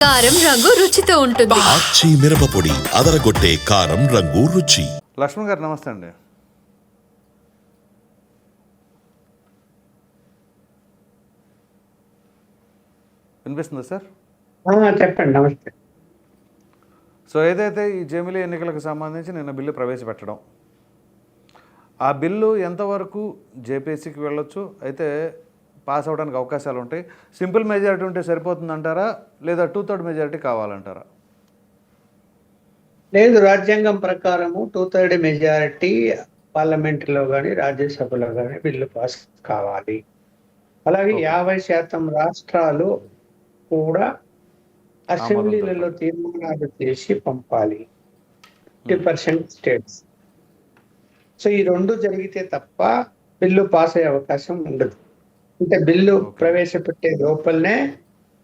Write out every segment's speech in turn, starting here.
కారం రంగు రుచితో ఉంటుంది. ఆచి మిరపపొడి అదరగొట్టే కారం రంగు రుచి. లక్ష్మణ్ గారు నమస్తే అండి. వినిపిస్తుందా సార్? చెప్పండి. నమస్తే. సో ఏదైతే ఈ జమిలీ ఎన్నికలకు సంబంధించి నిన్న బిల్లు ప్రవేశపెట్టడం, ఆ బిల్లు ఎంతవరకు జేపీసీకి వెళ్ళొచ్చు, అయితే పాస్ అవడానికి అవకాశాలు ఉంటాయి, సింపుల్ మెజారిటీ ఉంటే సరిపోతుందంటారా, లేదా 2/3 మెజారిటీ కావాలంటారా? లేదు, రాజ్యాంగం ప్రకారము 2/3 మెజారిటీ పార్లమెంటులో కానీ రాజ్యసభలో కానీ బిల్లు పాస్ కావాలి. అలాగే 50% రాష్ట్రాలు కూడా అసెంబ్లీలలో తీర్మానాలు చేసి పంపాలి. 50% స్టేట్స్. సో ఈ రెండు జరిగితే తప్ప బిల్లు పాస్ అయ్యే అవకాశం ఉండదు. అంటే బిల్లు ప్రవేశపెట్టే లోపలనే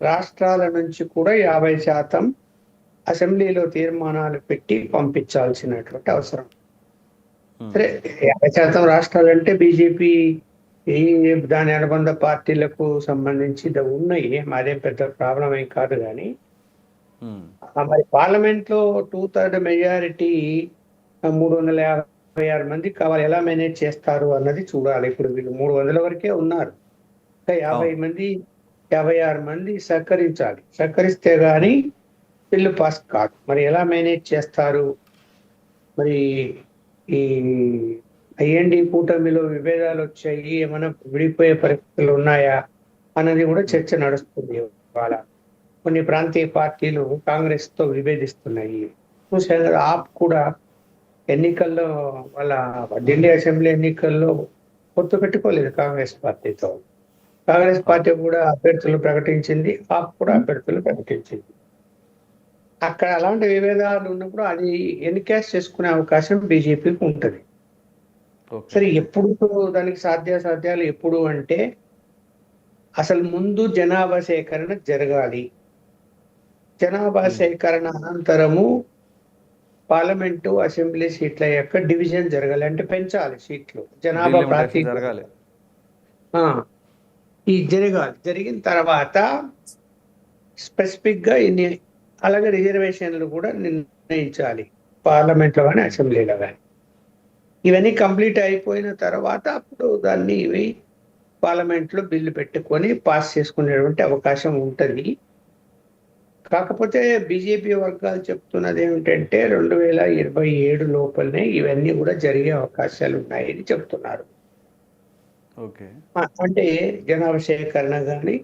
రాష్ట్రాల నుంచి కూడా 50% అసెంబ్లీలో తీర్మానాలు పెట్టి పంపించాల్సినటువంటి అవసరం. సరే, 50% రాష్ట్రాలు అంటే బీజేపీ దాని అనుబంధ పార్టీలకు సంబంధించి ఉన్నాయి, అదే పెద్ద ప్రాబ్లం ఏం కాదు. కానీ మరి పార్లమెంట్ లో 2/3 మెజారిటీ 356 మంది కావాలి. ఎలా మేనేజ్ చేస్తారు అన్నది చూడాలి. ఇప్పుడు వీళ్ళు 300 వరకే ఉన్నారు. 56 మంది సహకరించాలి. సహకరిస్తే గాని బిల్లు పాస్ కాదు. మరి ఎలా మేనేజ్ చేస్తారు? మరి ఈ ఐఎన్డి కూటమిలో విభేదాలు వచ్చాయి, ఏమైనా విడిపోయే పరిస్థితులు ఉన్నాయా అన్నది కూడా చర్చ నడుస్తుంది. ఇవాళ కొన్ని ప్రాంతీయ పార్టీలు కాంగ్రెస్ తో విభేదిస్తున్నాయి. చూసారు, ఆప్ కూడా ఎన్నికల్లో వాళ్ళ ఢిల్లీ అసెంబ్లీ ఎన్నికల్లో పొత్తు పెట్టుకోలేదు కాంగ్రెస్ పార్టీతో. కాంగ్రెస్ పార్టీ కూడా అభ్యర్థులు ప్రకటించింది, ఆప్ కూడా అభ్యర్థులు ప్రకటించింది. అక్కడ అలాంటి విభేదాలు ఉన్నప్పుడు అది ఎన్కాష్ చేసుకునే అవకాశం బీజేపీకి ఉంటుంది. సరే, ఎప్పుడు దానికి సాధ్యాలు ఎప్పుడు అంటే అసలు ముందు జనాభా సేకరణ జరగాలి. జనాభా సేకరణ అనంతరము పార్లమెంటు అసెంబ్లీ సీట్ల యొక్క డివిజన్ జరగాలి. అంటే పెంచాలి సీట్లు, జనాభా ప్రాతినిధ్యం జరగాలి. ఈ జరిగిన తర్వాత స్పెసిఫిక్ గా ఇన్ని, అలాగే రిజర్వేషన్లు కూడా నిర్ణయించాలి పార్లమెంట్లో కానీ అసెంబ్లీలో కానీ. ఇవన్నీ కంప్లీట్ అయిపోయిన తర్వాత అప్పుడు దాన్ని పార్లమెంట్లో బిల్లు పెట్టుకొని పాస్ చేసుకునేటువంటి అవకాశం ఉంటుంది. కాకపోతే బీజేపీ వర్గాలు చెప్తున్నది ఏమిటంటే 2027 లోపలనే ఇవన్నీ కూడా జరిగే అవకాశాలు ఉన్నాయని చెప్తున్నారు. అంటే జనాభా సేకరణ కానీ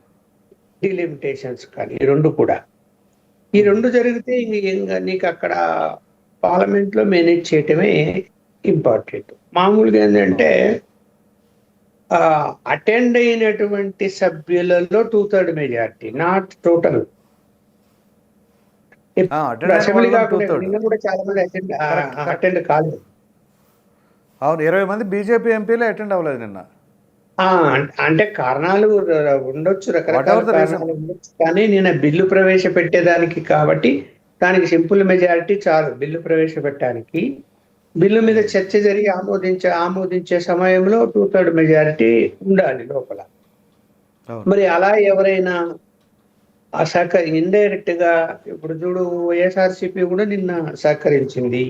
డిలిమిటేషన్స్ కానీ ఈ రెండు కూడా. ఈ రెండు జరిగితే నీకు అక్కడ పార్లమెంట్ లో మేనేజ్ చేయటమే ఇంపార్టెంట్. మామూలుగా ఏంటంటే అటెండ్ అయినటువంటి సభ్యులలో 2/3 మెజారిటీ, నాట్ టోటల్. అసెంబ్లీ కాకుండా నిన్న కూడా చాలా మంది అటెండ్ కాలేదు. అవును, 20 మంది బీజేపీ ఎంపీలు అటెండ్ అవ్వలేదు నిన్న. అంటే కారణాలు ఉండొచ్చు, రకరకాల కారణాలు ఉండొచ్చు. కానీ నిన్న బిల్లు ప్రవేశపెట్టేదానికి కాబట్టి దానికి సింపుల్ మెజారిటీ చాలు బిల్లు ప్రవేశపెట్టడానికి. బిల్లు మీద చర్చ జరిగి ఆమోదించే సమయంలో 2/3 మెజారిటీ ఉండాలి లోపల. మరి అలా ఎవరైనా ఇండైరెక్ట్ గా, ఇప్పుడు చూడు వైఎస్ఆర్సీపీ కూడా నిన్న సహకరించింది.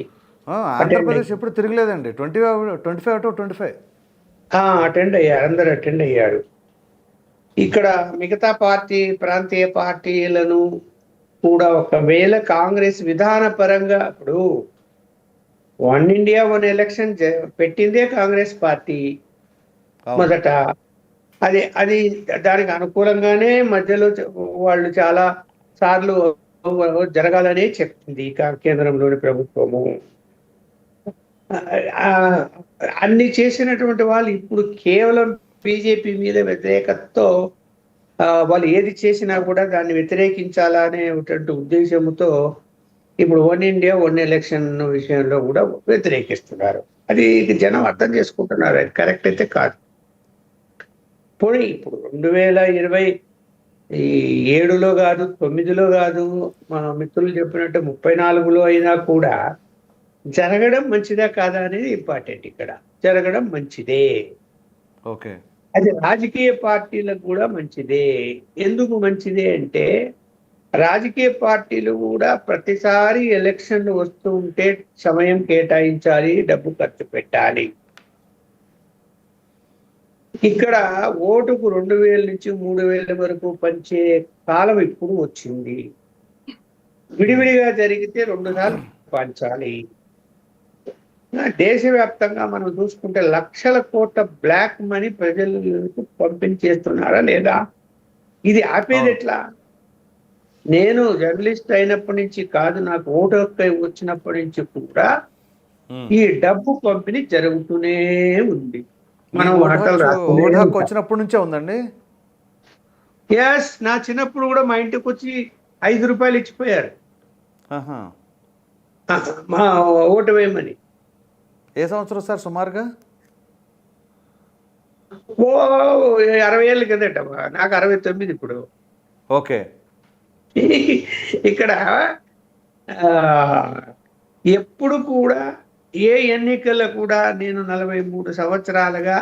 ఆంధ్రప్రదేశ్ ఎప్పుడు తిరగలేదండి. 25 అటెండ్ అయ్యారు, అందరు అటెండ్ అయ్యారు. ఇక్కడ మిగతా ప్రాంతీయ పార్టీలను కూడా ఒకవేళ కాంగ్రెస్ విధాన పరంగా, ఇప్పుడు 1 ఇండియా 1 ఎలక్షన్ పెట్టిందే కాంగ్రెస్ పార్టీ మొదట. అది దానికి అనుకూలంగానే మధ్యలో వాళ్ళు చాలా సార్లు జరగాలనే చెప్తుంది కేంద్రంలోని ప్రభుత్వము. అన్ని చేసినటువంటి వాళ్ళు ఇప్పుడు కేవలం బీజేపీ మీద వ్యతిరేకతతో వాళ్ళు ఏది చేసినా కూడా దాన్ని వ్యతిరేకించాలనేటువంటి ఉద్దేశంతో ఇప్పుడు 1 ఇండియా 1 ఎలక్షన్ విషయంలో కూడా వ్యతిరేకిస్తున్నారు. అది జనం అర్థం చేసుకుంటున్నారు, అది కరెక్ట్ అయితే కాదు. పోనీ ఇప్పుడు 2027లో కాదు, 9లో కాదు, మా మిత్రులు చెప్పినట్టు 34లో అయినా కూడా జరగడం మంచిదా కాదా అనేది ఇంపార్టెంట్. ఇక్కడ జరగడం మంచిదే. అది రాజకీయ పార్టీలకు కూడా మంచిదే. ఎందుకు మంచిదే అంటే రాజకీయ పార్టీలు కూడా ప్రతిసారి ఎలక్షన్లు వస్తూ ఉంటే సమయం కేటాయించాలి, డబ్బు ఖర్చు పెట్టాలి. ఇక్కడ ఓటుకు 2,000 నుంచి 3,000 వరకు పంచే కాలం ఇప్పుడు వచ్చింది. విడివిడిగా జరిగితే 2 సార్లు పంచాలి. దేశవ్యాప్తంగా మనం చూసుకుంటే లక్షల కోట్ల బ్లాక్ మనీ ప్రజలకు పంపిణీ చేస్తున్నారా లేదా? ఇది ఆపేది ఎట్లా? నేను జర్నలిస్ట్ అయినప్పటి నుంచి కాదు, నాకు ఓటు హక్కు వచ్చినప్పటి నుంచి కూడా ఈ డబ్బు పంపిణీ జరుగుతూనే ఉంది. మనం ఓటు హక్కు వచ్చినప్పటి నుంచే ఉందండి. ఎస్, నా చిన్నప్పుడు కూడా మా ఇంటికి వచ్చి 5 రూపాయలు ఇచ్చిపోయారు మా ఓటు వేయమని. ఏ సంవత్సరం సార్ సుమారుగా? 60 ఏళ్ళ కిందట. నాకు 69 ఇప్పుడు. ఓకే. ఇక్కడ ఎప్పుడు కూడా ఏ ఎన్నికల్లో కూడా నేను 43 సంవత్సరాలుగా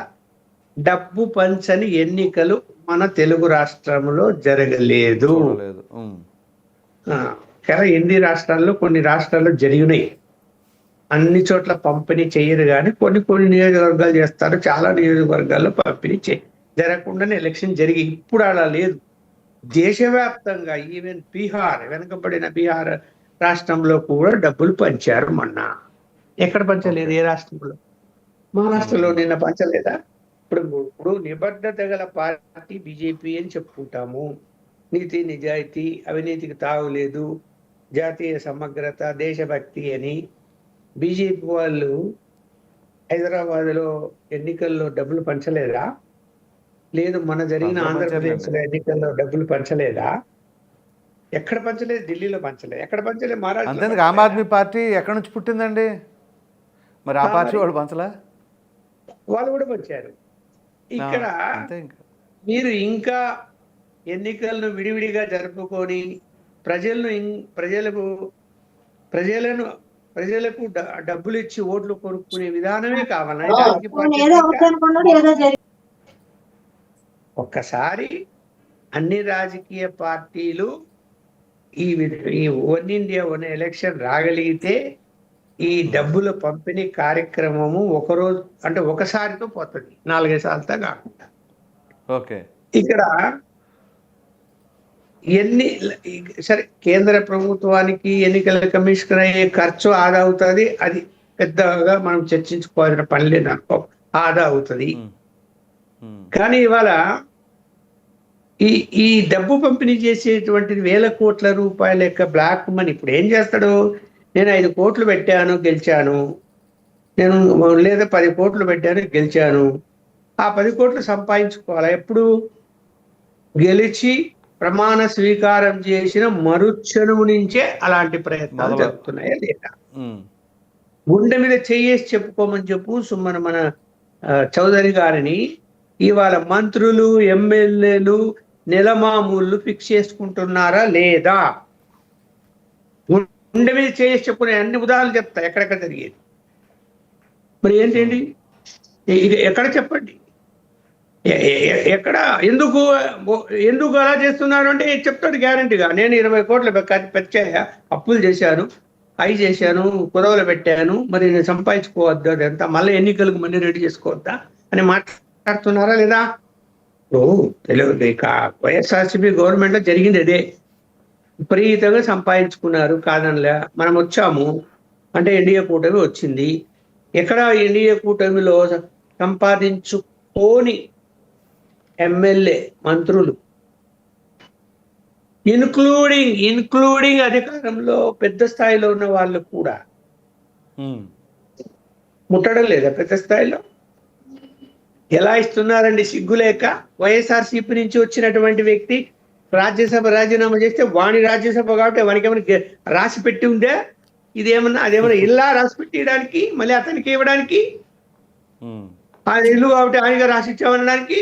డబ్బు పంచని ఎన్నికలు మన తెలుగు రాష్ట్రంలో జరగలేదు. ఎన్ని రాష్ట్రాల్లో, కొన్ని రాష్ట్రాల్లో జరిగినాయి. అన్ని చోట్ల పంపిణీ చేయరు, కానీ కొన్ని నియోజకవర్గాలు చేస్తారు. చాలా నియోజకవర్గాల్లో పంపిణీ జరగకుండానే ఎలక్షన్ జరిగి ఇప్పుడు అలా లేదు. దేశవ్యాప్తంగా ఈవెన్ బీహార్, వెనుకబడిన బీహార్ రాష్ట్రంలో కూడా డబ్బులు పంచారు మొన్న. ఎక్కడ పంచలేదు? ఏ రాష్ట్రంలో? మహారాష్ట్రలో నిన్న పంచలేదా? ఇప్పుడు నిబద్ధత గల పార్టీ బీజేపీ అని చెప్పుకుంటాము. నీతి నిజాయితీ, అవినీతికి తావులేదు, జాతీయ సమగ్రత, దేశభక్తి అని. బీజేపీ వాళ్ళు హైదరాబాద్లో ఎన్నికల్లో డబ్బులు పంచలేదా? లేదు, మన జరిగిన ఆంధ్రప్రదేశ్లో ఎన్నికల్లో డబ్బులు పంచలేదా? ఎక్కడ పంచలేదు? ఢిల్లీలో పంచలేదు. ఎక్కడ పంచలేదు? మహారాష్ట్ర. ఆమ్ ఆద్మీ పార్టీ ఎక్కడి నుంచి పుట్టిందండి? మరి ఆ పార్టీ వాళ్ళు పంచలే? వాళ్ళు కూడా పంచారు. ఇక్కడ మీరు ఇంకా ఎన్నికలను విడివిడిగా జరుపుకొని ప్రజలకు డబ్బులు ఇచ్చి ఓట్లు కొనుక్కునే విధానమే కావాలా? ఒక్కసారి అన్ని రాజకీయ పార్టీలు ఈ వన్ ఇండియా వన్ ఎలక్షన్ రాగలిగితే ఈ డబ్బుల పంపిణీ కార్యక్రమము ఒకరోజు అంటే ఒకసారితో పోతుంది, 4-5 సార్లతో కాకుండా. ఓకే. ఇక్కడ సరే, కేంద్ర ప్రభుత్వానికి ఎన్నికల కమిషనర్ అయ్యే ఖర్చు ఆదా అవుతుంది. అది పెద్దగా మనం చర్చించుకోవాల్సిన పని లేదు అనుకో, ఆదా అవుతుంది. కానీ ఇవాళ ఈ డబ్బు పంపిణీ చేసేటువంటిది వేల కోట్ల రూపాయల యొక్క బ్లాక్ మనీ. ఇప్పుడు ఏం చేస్తాడు? నేను 5 కోట్లు పెట్టాను, గెలిచాను. నేను లేదా 10 కోట్లు పెట్టాను, గెలిచాను. ఆ 10 కోట్లు సంపాదించుకోవాలా? ఎప్పుడు గెలిచి ప్రమాణ స్వీకారం చేసిన మరుక్షణము నుంచే అలాంటి ప్రయత్నాలు జరుగుతున్నాయా లేదా? గుండె మీద చేయేసి చెప్పుకోమని చెప్పు మన చౌదరి గారిని. ఇవాళ మంత్రులు, ఎమ్మెల్యేలు నెలమామూళ్ళు ఫిక్స్ చేసుకుంటున్నారా లేదా? గుండె మీద చేసి చెప్పుకునే అన్ని ఉదాహరణలు చెప్తా ఎక్కడెక్కడ జరిగేది. మరి ఏంటండి? ఇది ఎక్కడ చెప్పండి? ఎక్కడ? ఎందుకు అలా చేస్తున్నారు అంటే చెప్తాడు గ్యారంటీగా. నేను 20 కోట్ల పెంచాయా, అప్పులు చేశాను, అవి చేశాను, కుదవలు పెట్టాను, మరి నేను సంపాదించుకోవద్దు, అదంతా మళ్ళీ ఎన్నికలకు మళ్ళీ రెడీ చేసుకోవద్దా అని మాట్లాడుతున్నారా లేదా? వైఎస్ఆర్సీపీ గవర్నమెంట్ లో జరిగింది అదే. విపరీతంగా సంపాదించుకున్నారు, కాదనలే. మనం వచ్చాము అంటే ఎన్డీఏ కూటమి వచ్చింది. ఎక్కడ ఎన్డీఏ కూటమిలో సంపాదించుకోని ఎమ్మెల్యే, మంత్రులు, ఇన్క్లూడింగ్ అధికారంలో పెద్ద స్థాయిలో ఉన్న వాళ్ళు కూడా ముట్టడం లేదా? పెద్ద స్థాయిలో ఎలా ఇస్తున్నారండి? సిగ్గులేక. వైఎస్ఆర్సీపీ నుంచి వచ్చినటువంటి వ్యక్తి రాజ్యసభ రాజీనామా చేస్తే వాణి రాజ్యసభ కాబట్టి వానికి ఏమైనా రాసి పెట్టి ఉందే? ఇదేమన్నా అదేమన్నా ఇల్లా రాసి పెట్టడానికి, మళ్ళీ అతనికి ఇవ్వడానికి? అది ఇల్లు కాబట్టి ఆయనగా రాసి ఇచ్చామనడానికి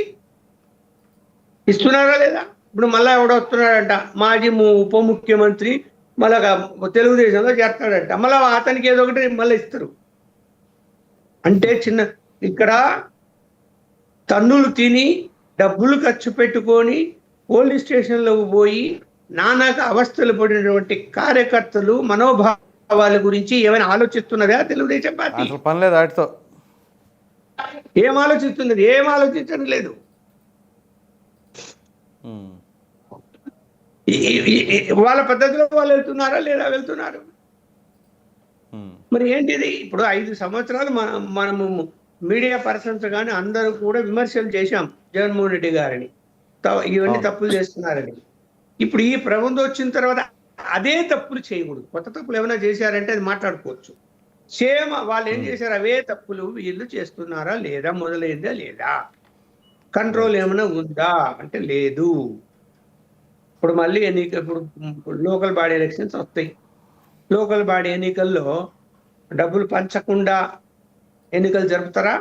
ఇస్తున్నారా లేదా? ఇప్పుడు మళ్ళా ఎవడో వస్తున్నాడంట, మాజీ ఉప ముఖ్యమంత్రి, మళ్ళా తెలుగుదేశంలో చేస్తాడంట, మళ్ళా అతనికి ఏదో ఒకటి మళ్ళీ ఇస్తారు. అంటే ఇక్కడ తన్నులు తిని డబ్బులు ఖర్చు పెట్టుకొని పోలీస్ స్టేషన్లోకి పోయి నానాక అవస్థలు పడినటువంటి కార్యకర్తలు మనోభావాల గురించి ఏమైనా ఆలోచిస్తున్నదా తెలుగుదేశం పార్టీ? అసలు పని లేదు వాటితో. ఏం ఆలోచిస్తున్నది? ఏం ఆలోచించడం లేదు. ఉమ్. వాళ్ళ పద్ధతిలో వాళ్ళు వెళ్తున్నారా లేదా? వెళ్తున్నారు. ఉమ్. మరి ఏంటిది? ఇప్పుడు 5 సంవత్సరాలు మనము మీడియా పర్సన్స్ కానీ అందరూ కూడా విమర్శలు చేశాం జగన్మోహన్ రెడ్డి గారిని, ఇవన్నీ తప్పులు చేస్తున్నారని. ఇప్పుడు ఈ ప్రభుత్వం వచ్చిన తర్వాత అదే తప్పులు చేయకూడదు. కొత్త తప్పులు ఏమైనా చేశారంటే అది మాట్లాడుకోవచ్చు. సేమ్ వాళ్ళు ఏం చేశారు, అవే తప్పులు వీళ్ళు చేస్తున్నారా లేదా, మొదలైందా లేదా, కంట్రోల్ ఏమైనా ఉందా అంటే లేదు. ఇప్పుడు మళ్ళీ ఇప్పుడు లోకల్ బాడీ ఎలక్షన్స్ వస్తాయి. లోకల్ బాడీ ఎన్నికల్లో డబ్బులు పంచకుండా ఎన్నికలు జరుపుతారా?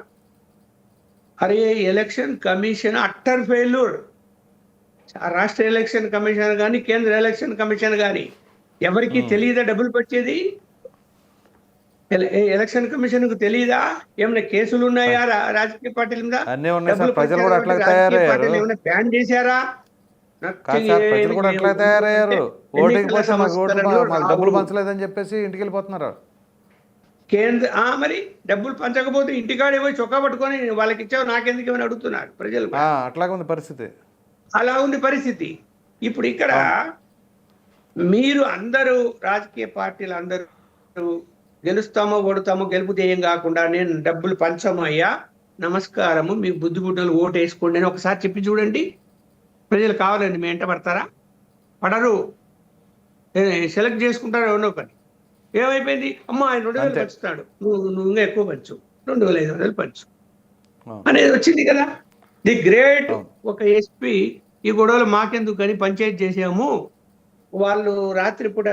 అరే ఎలక్షన్ కమిషన్ అట్టర్ ఫెయిల్యూర్. రాష్ట్ర ఎలక్షన్ కమిషన్ కానీ కేంద్ర ఎలక్షన్ కమిషన్ కానీ ఎవరికి తెలియదా డబ్బులు పట్టేది? ఎలక్షన్ కమిషన్ కు తెలియదా? ఏమైనా కేసులు ఉన్నాయా రాజకీయ పార్టీల మీద? అన్నీ ఉన్నాయి సార్. ప్రజలు కూడా అట్లా తయారయ్యారు. ఏమైనా బ్యాన్ చేశారా? ప్రజలు కూడా అట్లా తయారయ్యారు. ఓటింగ్ పోతే మాకు డబ్బులు పంచలేదని చెప్పేసి ఇంటికి వెళ్ళిపోతున్నారు. మరి డబ్బులు పంచకపోతే ఇంటికాడే పోయి చొక్కా పట్టుకొని వాళ్ళకి ఇచ్చావు నాకెందుకు ఏమని అడుగుతున్నారు ప్రజలు. అట్లాగే ఉంది పరిస్థితి. అలా ఉంది పరిస్థితి. ఇప్పుడు ఇక్కడ మీరు అందరూ రాజకీయ పార్టీలు అందరూ గెలుస్తామో ఓడుతామో గెలుపు ధ్యేయం కాకుండా నేను డబ్బులు పంచమయ్యా నమస్కారము మీకు బుద్ధి గుడ్డలు ఓటు వేసుకోండి అని ఒకసారి చెప్పి చూడండి. ప్రజలు కావాలండి మీ వెంట పడతారా? పడరు. సెలెక్ట్ చేసుకుంటారు ఎవరో ఒకటి. ఏమైపోయింది? అమ్మ ఆయన 2,000 పంచుతాడు, నువ్వు ఇంకా ఎక్కువ పంచు, 2,500 పంచు అనేది వచ్చింది కదా. ది గ్రేట్ ఒక ఎస్పీ ఈ గొడవలు మాకెందుకు కానీ పంచాయతీ చేసాము, వాళ్ళు రాత్రిపూట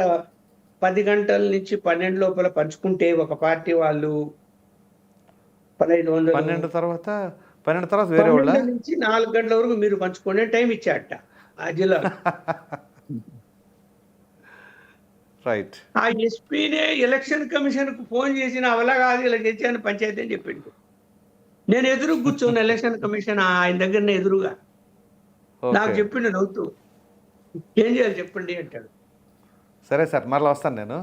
10 గంటల నుంచి 12 లోపల పంచుకుంటే ఒక పార్టీ వాళ్ళు 1,500, 12 తర్వాత వేరే వాళ్ళ 12 నుంచి 4 గంటల వరకు మీరు పంచుకునే టైం ఇచ్చాట ఆ జిల్లా. రైట్. ఆ ఎస్పీనే ఎలక్షన్ కమిషన్ కు ఫోన్ చేసిన అవలా కాదు ఇలా చేశాను పంచాయతీ అని చెప్పిండు. నేను ఎదురు కూర్చోను ఎలక్షన్ కమిషన్ ఆయన దగ్గరనే ఎదురుగా నాకు చెప్పిండు నవ్వుతూ, ఏం చేయాలి చెప్పండి అంటాడు. సరే సార్, మరలా వస్తాను నేను.